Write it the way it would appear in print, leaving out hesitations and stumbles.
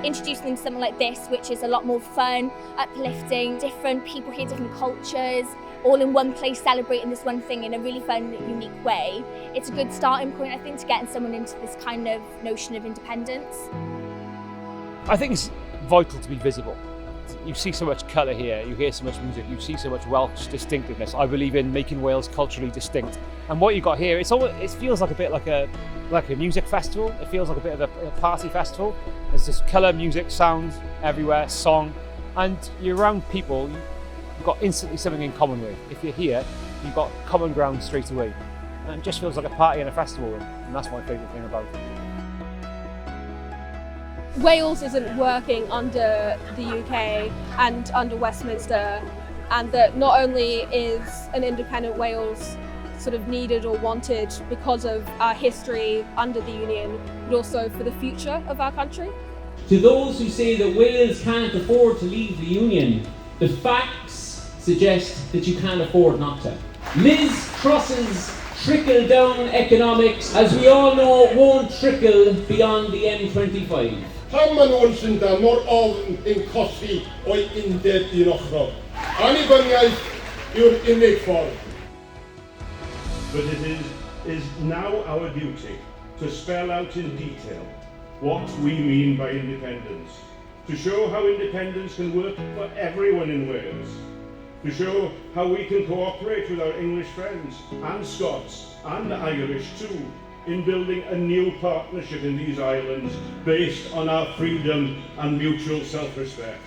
introducing them to something like this, which is a lot more fun, uplifting, different people here, different cultures, all in one place celebrating this one thing in a really fun, unique way. It's a good starting point, I think, to getting someone into this kind of notion of independence. I think it's vital to be visible. You see so much colour here, you hear so much music, you see so much Welsh distinctiveness. I believe in making Wales culturally distinct. And what you got here, it feels like a bit like a music festival. It feels like a bit of a party festival. There's just colour, music, sound everywhere, song, and you're around people you've got instantly something in common with. If you're here, you've got common ground straight away. And it just feels like a party and a festival, and that's my favourite thing about it. Wales isn't working under the UK and under Westminster, and that not only is an independent Wales sort of needed or wanted because of our history under the Union, but also for the future of our country. To those who say that Wales can't afford to leave the Union, the facts suggest that you can't afford not to. Liz Truss's trickle-down economics, as we all know, won't trickle beyond the M25. Pan ma'n sy'n da mor ofn yn colli o'i undeb un ochr. Annibyniaeth yw'r unig ffordd. But it is now our duty to spell out in detail what we mean by independence, to show how independence can work for everyone in Wales, to show how we can cooperate with our English friends and Scots and Irish too, in building a new partnership in these islands based on our freedom and mutual self-respect.